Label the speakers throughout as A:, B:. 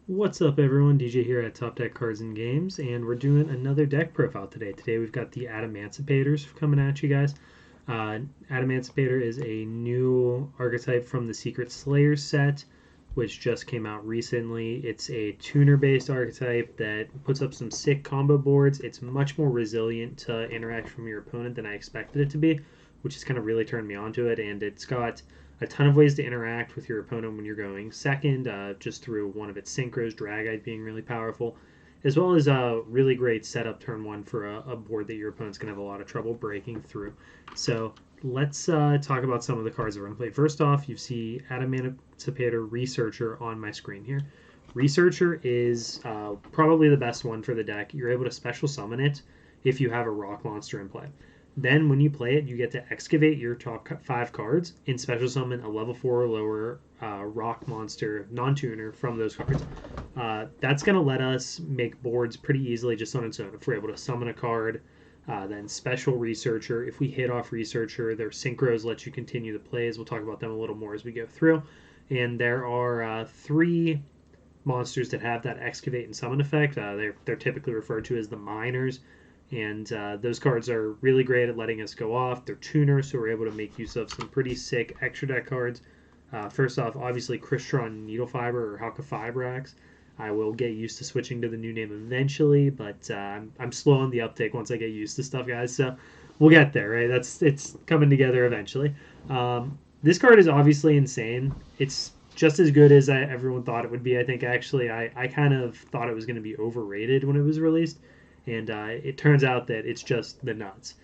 A: What's up, everyone? DJ here at Top Deck Cards and Games, and we're doing another deck profile today. Today we've got the Adamancipators coming at you guys. Adamancipator is a new archetype from the Secret Slayer set, which just came out recently. It's a tuner-based archetype that puts up some sick combo boards. It's much more resilient to interact from your opponent than I expected it to be, which has kind of really turned me onto it, and it's got a ton of ways to interact with your opponent when you're going second, just through one of its synchros, Dragite being really powerful, as well as a really great setup turn one for a board that your opponent's going to have a lot of trouble breaking through. So let's talk about some of the cards that we're going to play. First off, you see Adamancipator Researcher on my screen here. Researcher is probably the best one for the deck. You're able to special summon it if you have a rock monster in play. Then, when you play it, you get to excavate your top 5 cards and special summon a level 4 or lower rock monster non-tuner from those cards. That's going to let us make boards pretty easily just on its own. If we're able to summon a card, then special Researcher. If we hit off Researcher, their synchros let you continue the plays. We'll talk about them a little more as we go through. And there are 3 monsters that have that excavate and summon effect. They're typically referred to as the miners. And those cards are really great at letting us go off. They're tuners, so we're able to make use of some pretty sick extra deck cards. First off, obviously, Crystron Needlefiber or Halqifibrax. I will get used to switching to the new name eventually, but I'm slow on the uptake once I get used to stuff, guys. So we'll get there, right? It's coming together eventually. This card is obviously insane. It's just as good as everyone thought it would be. I think actually I kind of thought it was going to be overrated when it was released, and it turns out that it's just the nuts.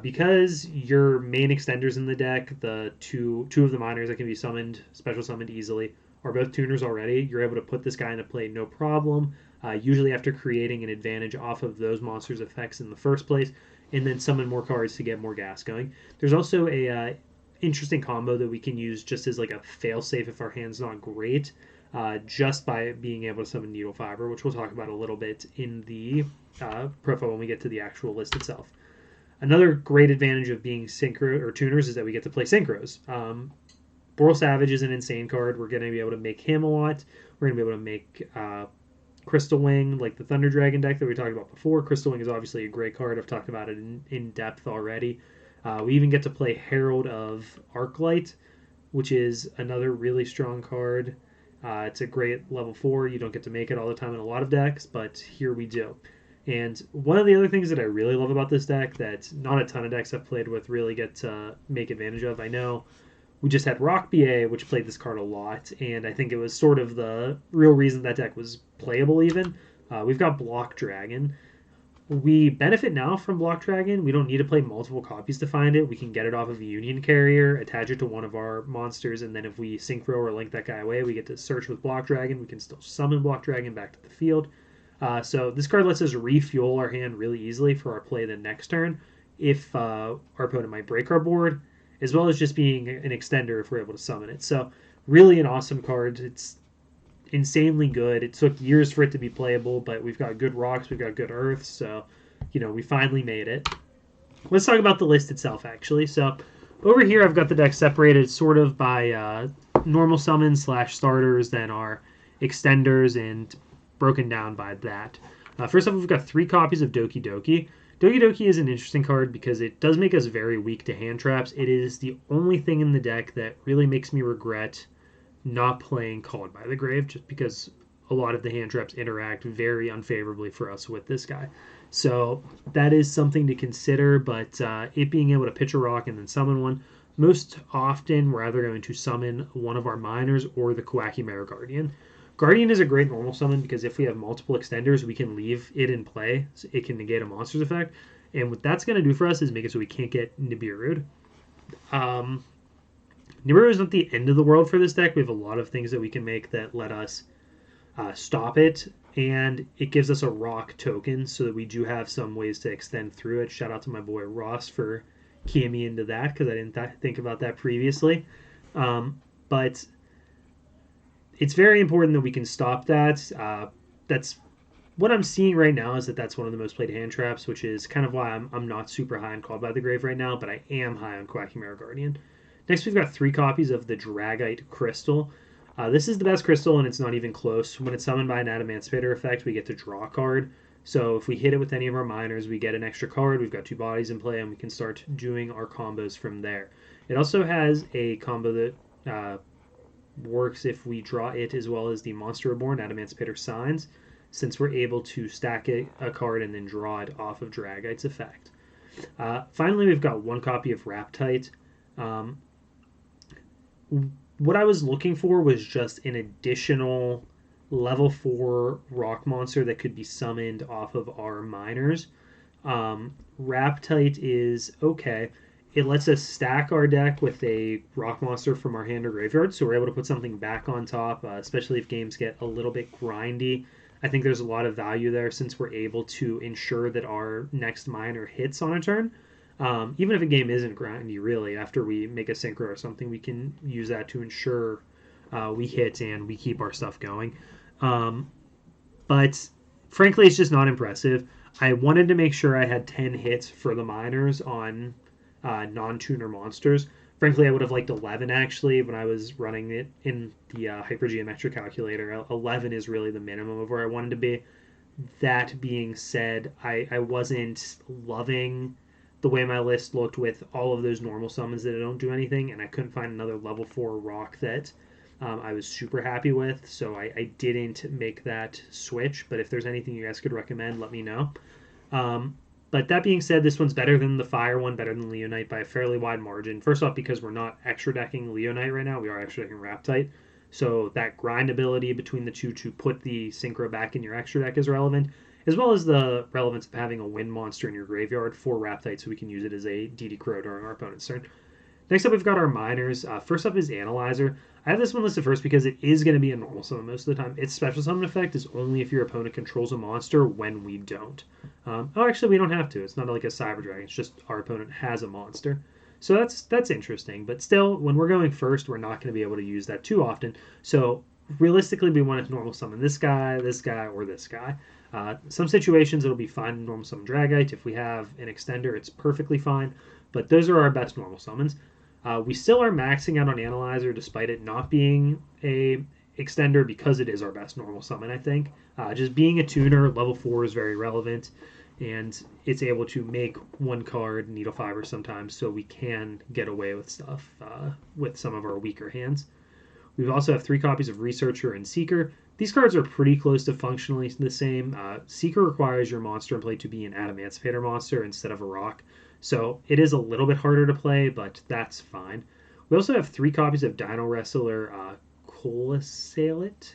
A: Because your main extenders in the deck, the two of the miners that can be summoned, special summoned easily, are both tuners already. You're able to put this guy into play no problem. Usually after creating an advantage off of those monsters' effects in the first place, and then summon more cards to get more gas going. There's also a interesting combo that we can use just as like a failsafe if our hand's not great, just by being able to summon Needle Fiber, which we'll talk about a little bit in the profile when we get to the actual list itself. Another great advantage of being synchro or tuners is that we get to play synchros. Boral Savage is an insane card. We're going to be able to make him a lot. We're going to be able to make Crystal Wing, like the Thunder Dragon deck that we talked about before. Crystal Wing is obviously a great card. I've talked about it in depth already. We even get to play Herald of Arclight, which is another really strong card. It's a great level 4. You don't get to make it all the time in a lot of decks, but here we do. And one of the other things that I really love about this deck that not a ton of decks I've played with really get to make advantage of, I know we just had Rock BA, which played this card a lot, and I think it was sort of the real reason that deck was playable even. We've got Block Dragon. We benefit now from Block Dragon. We don't need to play multiple copies to find it. We can get it off of a Union Carrier, attach it to one of our monsters, and then if we synchro or link that guy away, we get to search with Block Dragon. We can still summon Block Dragon back to the field. So this card lets us refuel our hand really easily for our play the next turn if our opponent might break our board, as well as just being an extender if we're able to summon it. So really an awesome card. It's insanely good. It took years for it to be playable, but we've got good rocks, we've got good earth, so we finally made it. Let's talk about the list itself, actually. So over here I've got the deck separated sort of by normal summons / starters, then our extenders, and broken down by that. First off, we've got 3 copies of Doki Doki. Doki Doki is an interesting card because it does make us very weak to hand traps. It is the only thing in the deck that really makes me regret not playing Called by the Grave, just because a lot of the hand traps interact very unfavorably for us with this guy. So that is something to consider, but it being able to pitch a rock and then summon one, most often we're either going to summon one of our miners or the Kawaki Mare Guardian. Guardian is a great normal summon because if we have multiple extenders, we can leave it in play. So it can negate a monster's effect. And what that's going to do for us is make it so we can't get Nibiru'd. Nibiru is not the end of the world for this deck. We have a lot of things that we can make that let us stop it. And it gives us a rock token so that we do have some ways to extend through it. Shout out to my boy Ross for keying me into that because I didn't think about that previously. But it's very important that we can stop that. That's what I'm seeing right now is that that's one of the most played hand traps, which is kind of why I'm not super high on Called by the Grave right now, but I am high on Kawaki Mare Guardian. Next, we've got 3 copies of the Dragite Crystal. This is the best crystal, and it's not even close. When it's summoned by an Adamancipator effect, we get to draw a card. So if we hit it with any of our minors, we get an extra card. We've got 2 bodies in play, and we can start doing our combos from there. It also has a combo that works if we draw it as well as the Monster Reborn Adamancipator Signs, since we're able to stack a card and then draw it off of Dragite's effect. Finally, we've got 1 copy of Raptite. What I was looking for was just an additional level 4 rock monster that could be summoned off of our minors. Raptite is okay. It lets us stack our deck with a rock monster from our hand or graveyard, so we're able to put something back on top, especially if games get a little bit grindy. I think there's a lot of value there since we're able to ensure that our next minor hits on a turn. Even if a game isn't grindy, really, after we make a synchro or something, we can use that to ensure we hit and we keep our stuff going. But frankly, it's just not impressive. I wanted to make sure I had 10 hits for the minors on non-tuner monsters. Frankly, I would have liked 11 actually when I was running it in the hypergeometric calculator. 11 is really the minimum of where I wanted to be. That being said, I wasn't loving the way my list looked with all of those normal summons that don't do anything, and I couldn't find another level 4 rock that I was super happy with, so I didn't make that switch. But if there's anything you guys could recommend, let me know. But that being said, this one's better than the fire one, better than Leonite by a fairly wide margin. First off, because we're not extra decking Leonite right now, we are extra decking Raptite. So that grind ability between the two to put the synchro back in your extra deck is relevant, as well as the relevance of having a wind monster in your graveyard for Raptite so we can use it as a DD Crow during our opponent's turn. Next up, we've got our minors. First up is Analyzer. I have this one listed first because it is going to be a normal summon most of the time. Its special summon effect is only if your opponent controls a monster when we don't. Actually, we don't have to. It's not like a Cyber Dragon. It's just our opponent has a monster. So that's interesting. But still, when we're going first, we're not going to be able to use that too often. So realistically, we want to normal summon this guy, or this guy. Some situations, it'll be fine to normal summon Dragite. If we have an extender, it's perfectly fine. But those are our best normal summons. We still are maxing out on Analyzer despite it not being a extender because it is our best normal summon, I think. Just being a tuner, level 4 is very relevant, and it's able to make 1 card needle fiber sometimes, so we can get away with stuff with some of our weaker hands. We also have 3 copies of Researcher and Seeker. These cards are pretty close to functionally the same. Seeker requires your monster in play to be an Adamancipator monster instead of a rock, so it is a little bit harder to play, but that's fine. We also have 3 copies of Dino Wrestler Colosilate.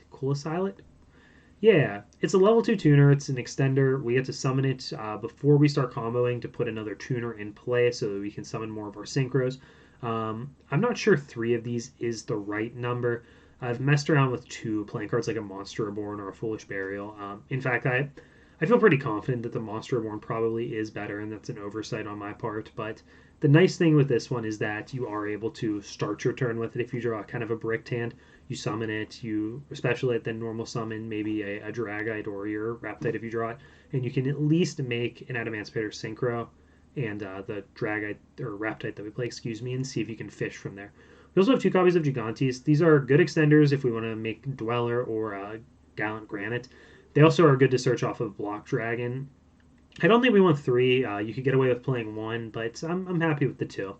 A: Yeah, it's a level 2 tuner. It's an extender. We get to summon it before we start comboing to put another tuner in play so that we can summon more of our synchros. I'm not sure 3 of these is the right number. I've messed around with 2 playing cards like a Monster Reborn or a Foolish Burial. In fact, I feel pretty confident that the Monster Reborn probably is better, and that's an oversight on my part. But the nice thing with this one is that you are able to start your turn with it. If you draw kind of a bricked hand, you summon it, you special it, then normal summon maybe a Dragite or your Raptite if you draw it, and you can at least make an Adamancipator Synchro and the Dragite or Raptite that we play, and see if you can fish from there. We also have 2 copies of Gigantes. These are good extenders if we want to make Dweller or Gallant Granite. They also are good to search off of Block Dragon. I don't think we want 3. You could get away with playing 1, but I'm happy with the 2.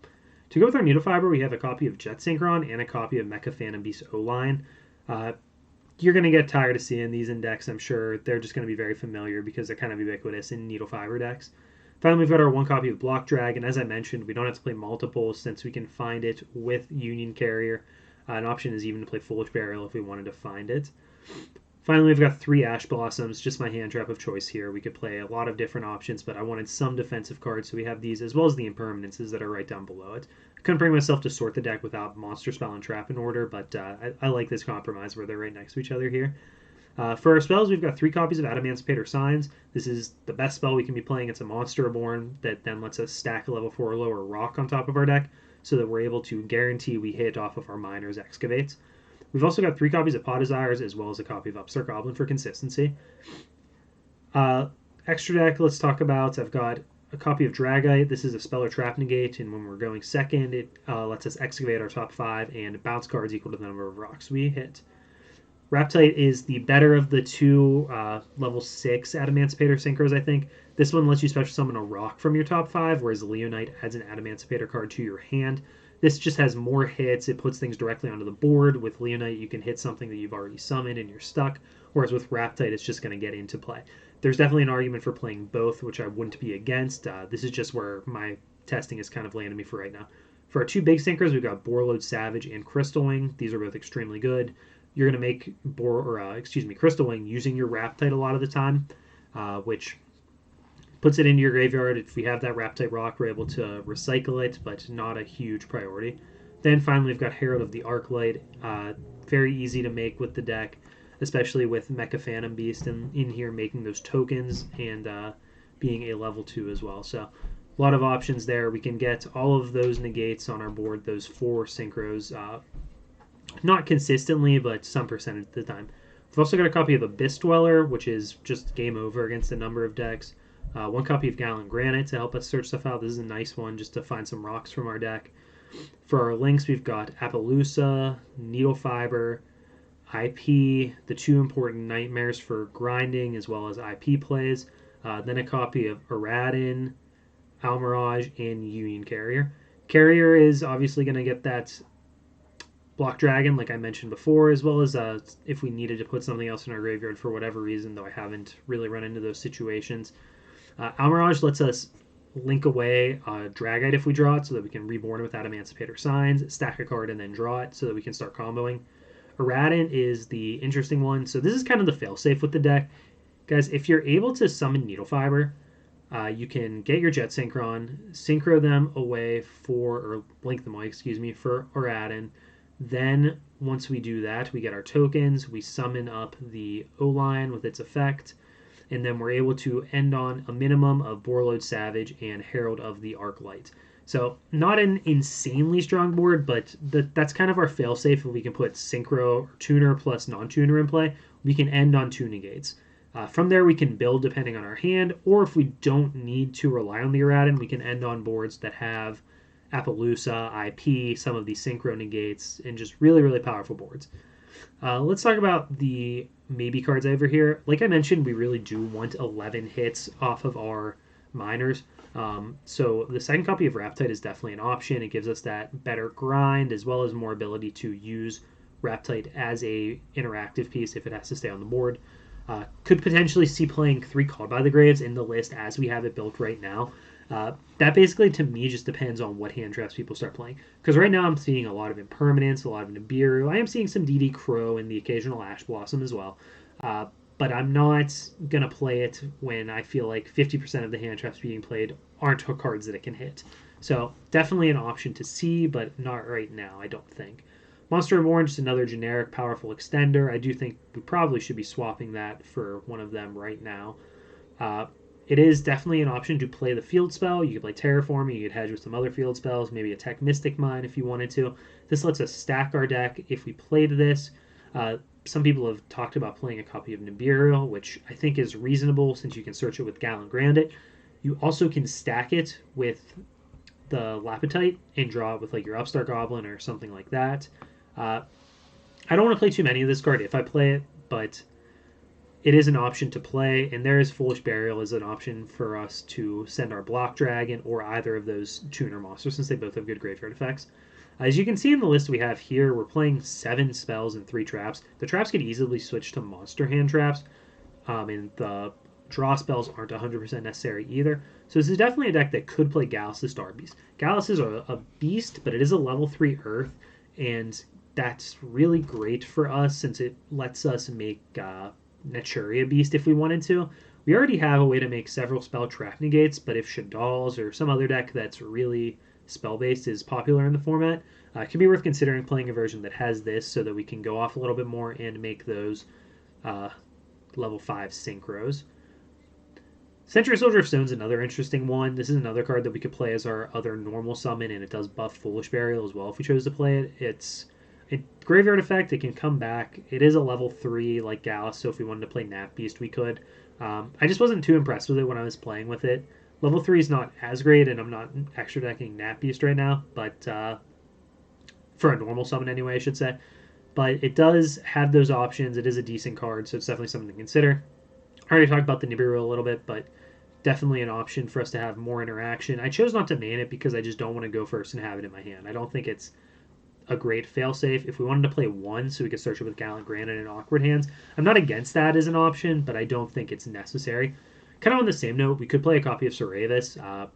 A: To go with our Needle Fiber, we have a copy of Jet Synchron and a copy of Mecha Phantom Beast O-Line. You're going to get tired of seeing these in decks, I'm sure. They're just going to be very familiar because they're kind of ubiquitous in Needle Fiber decks. Finally, we've got our 1 copy of Block Dragon. As I mentioned, we don't have to play multiples since we can find it with Union Carrier. An option is even to play Foolish Burial if we wanted to find it. Finally, we've got 3 Ash Blossoms, just my hand trap of choice here. We could play a lot of different options, but I wanted some defensive cards, so we have these as well as the impermanences that are right down below it. I couldn't bring myself to sort the deck without Monster Spell and Trap in order, but I like this compromise where they're right next to each other here. For our spells, we've got 3 copies of Adamancipator Signs. This is the best spell we can be playing. It's a Monster Reborn that then lets us stack a level 4 or lower rock on top of our deck so that we're able to guarantee we hit off of our Minor's Excavates. We've also got 3 copies of Pot Desires as well as a copy of Upstart Goblin for consistency. Extra deck, let's talk about. I've got a copy of Dragite. This is a spell or trap negate, and when we're going second, it lets us excavate our top 5 and bounce cards equal to the number of rocks we hit. Raptite is the better of the two level 6 Adamancipator synchros, I think. This one lets you special summon a rock from your top 5, whereas Leonite adds an Adamancipator card to your hand. This just has more hits. It puts things directly onto the board. With Leonite, you can hit something that you've already summoned and you're stuck, whereas with Raptite, it's just going to get into play. There's definitely an argument for playing both, which I wouldn't be against. This is just where my testing has kind of landed me for right now. For our two big synchros, we've got BORRELDAD Savage and Crystal Wing. These are both extremely good. You're going to make Crystal Wing using your Raptite a lot of the time, which puts it into your graveyard. If we have that Raptite rock, we're able to recycle it, but not a huge priority. Then finally, we've got Herald of the Arclight. Very easy to make with the deck, especially with Mecha Phantom Beast in here making those tokens and being a level 2 as well. So a lot of options there. We can get all of those negates on our board, those 4 synchros, not consistently, but some percentage of the time. We've also got a copy of Abyss Dweller, which is just game over against a number of decks. One copy of Gallant Granite to help us search stuff out. This is a nice one just to find some rocks from our deck. For our links, we've got Appaloosa, Needle Fiber, IP, the 2 important Nightmares for grinding as well as IP plays. Then a copy of Aradin, Almirage, and Union Carrier. Carrier is obviously going to get that Block Dragon, like I mentioned before, as well as if we needed to put something else in our graveyard for whatever reason, though I haven't really run into those situations. Almirage lets us link away Dragite if we draw it, so that we can reborn it with Adamancipator Signs, stack a card, and then draw it so that we can start comboing. Aradin is the interesting one. So this is kind of the failsafe with the deck. Guys, if you're able to summon Needle Fiber, you can get your Jet Synchron, synchro them away or blink them away, for Aradin. Then, once we do that, we get our tokens, we summon up the O-Lion with its effect, and then we're able to end on a minimum of BORRELDAD Savage and Herald of the Arclight. So, not an insanely strong board, but that's kind of our failsafe. If we can put Synchro or Tuner plus non-Tuner in play, we can end on 2 negates. From there, we can build depending on our hand, or if we don't need to rely on the Aradin, we can end on boards that have Appaloosa, IP, some of these Synchro negates, and just really, really powerful boards. Let's talk about the maybe cards over here. Like I mentioned, we really do want 11 hits off of our miners. So the second copy of Raptite is definitely an option. It gives us that better grind as well as more ability to use Raptite as a interactive piece if it has to stay on the board. Could potentially see playing 3 Called by the Graves in the list as we have it built right now. That basically, to me, just depends on what hand traps people start playing. Because right now I'm seeing a lot of Impermanence, a lot of Nibiru. I am seeing some DD Crow and the occasional Ash Blossom as well. But I'm not going to play it when I feel like 50% of the hand traps being played aren't cards that it can hit. So definitely an option to see, but not right now, I don't think. Monster Reborn, just another generic powerful extender. I do think we probably should be swapping that for one of them right now. It is definitely an option to play the field spell. You could play Terraforming, you could hedge with some other field spells, maybe attack Mystic Mine if you wanted to. This lets us stack our deck if we played this. Some people have talked about playing a copy of Nibiru, which I think is reasonable since you can search it with Gallant Granite. You also can stack it with the Lapitite and draw it with like your Upstart Goblin or something like that. I don't want to play too many of this card if I play it, but it is an option to play, and there is Foolish Burial as an option for us to send our Block Dragon or either of those tuner monsters since they both have good graveyard effects. As you can see in the list we have here, we're playing 7 spells and 3 traps. The traps could easily switch to monster hand traps, and the draw spells aren't 100% necessary either. So this is definitely a deck that could play Gallus' Star Beast. Gallus is a beast, but it is a level 3 Earth, and that's really great for us since it lets us make Naturia Beast if we wanted to. We already have a way to make several spell trap negates, but if Shadal's or some other deck that's really spell-based is popular in the format, it could be worth considering playing a version that has this so that we can go off a little bit more and make those level 5 synchros. Sentry Soldier of Stone is another interesting one. This is another card that we could play as our other normal summon, and it does buff Foolish Burial as well if we chose to play it. It's a graveyard effect. It can come back. It is a level 3 like Gallus, so if we wanted to play Nap Beast, we could. I just wasn't too impressed with it when I was playing with it. Level 3 is not as great, and I'm not extra decking Nap Beast right now, but for a normal summon anyway, I should say. but it does have those options. It is a decent card, so it's definitely something to consider. I already talked about the Nibiru a little bit, but definitely an option for us to have more interaction. I chose not to main it because I just don't want to go first and have it in my hand. I don't think it's a great failsafe. If we wanted to play one so we could search it with Gallant Granite and Awkward Hands, I'm not against that as an option, but I don't think it's necessary. Kind of on the same note, we could play a copy of Saravis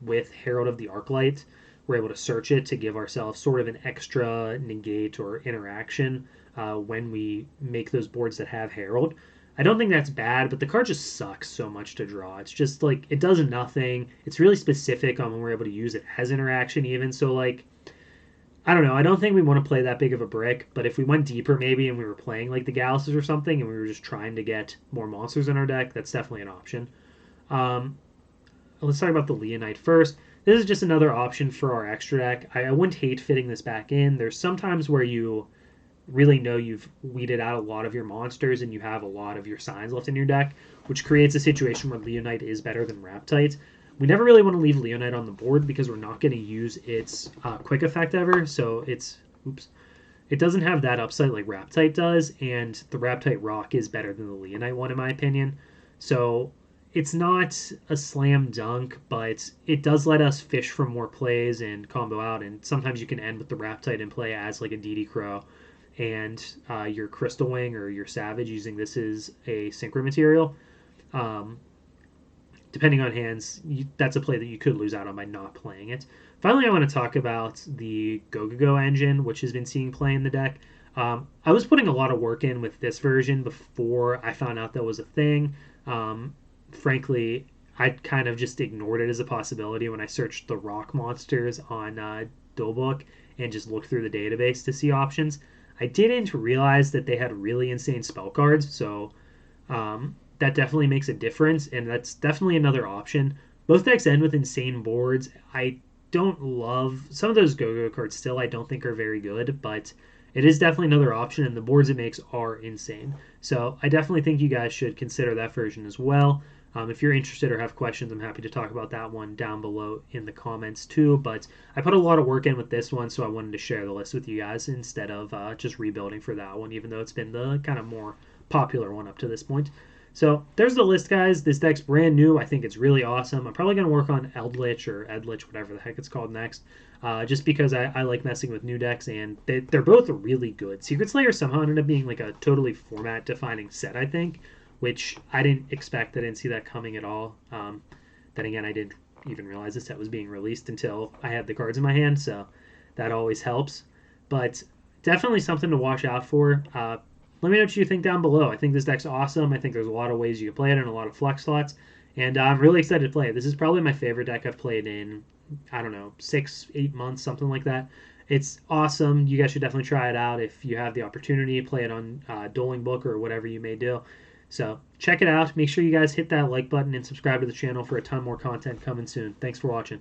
A: with Herald of the Arclight. We're able to search it to give ourselves sort of an extra negate or interaction when we make those boards that have Herald. I don't think that's bad, but the card just sucks so much to draw. It's just like it does nothing. It's really specific on when we're able to use it as interaction, even. So, like, I don't know. I don't think we want to play that big of a brick, but if we went deeper maybe and we were playing like the Galluses or something and we were just trying to get more monsters in our deck, that's definitely an option. Let's talk about the Leonite first. This is just another option for our extra deck. I wouldn't hate fitting this back in. There's sometimes where you really know you've weeded out a lot of your monsters and you have a lot of your signs left in your deck, which creates a situation where Leonite is better than Raptite. We never really want to leave Leonite on the board because we're not going to use its quick effect ever, so it doesn't have that upside like Raptite does, and the Raptite Rock is better than the Leonite one in my opinion. So it's not a slam dunk, but it does let us fish for more plays and combo out, and sometimes you can end with the Raptite in play as like a DD Crow and your Crystal Wing or your Savage using this as a synchro material. Depending on hands, that's a play that you could lose out on by not playing it. Finally, I want to talk about the Gogogo engine, which has been seeing play in the deck. I was putting a lot of work in with this version before I found out that was a thing. Frankly, I kind of just ignored it as a possibility when I searched the rock monsters on Duelbook and just looked through the database to see options. I didn't realize that they had really insane spell cards, so that definitely makes a difference, and that's definitely another option. Both decks end with insane boards. I don't love some of those Go-Go cards still. I don't think are very good, but it is definitely another option, and the boards it makes are insane. So I definitely think you guys should consider that version as well. If you're interested or have questions, I'm happy to talk about that one down below in the comments too. But I put a lot of work in with this one, so I wanted to share the list with you guys instead of just rebuilding for that one, even though it's been the kind of more popular one up to this point. So there's the list, guys. This deck's brand new. I think it's really awesome. I'm probably going to work on Eldritch or Edlich, whatever the heck it's called next, just because I like messing with new decks, and they're both really good. Secret Slayer somehow ended up being like a totally format-defining set, I think, which I didn't expect. I didn't see that coming at all. Then again, I didn't even realize the set was being released until I had the cards in my hand, so that always helps. But definitely something to watch out for. Let me know what you think down below. I think this deck's awesome. I think there's a lot of ways you can play it and a lot of flex slots. And I'm really excited to play it. This is probably my favorite deck I've played in, I don't know, 6-8 months, something like that. It's awesome. You guys should definitely try it out if you have the opportunity. Play it on Dueling Book or whatever you may do. So check it out. Make sure you guys hit that like button and subscribe to the channel for a ton more content coming soon. Thanks for watching.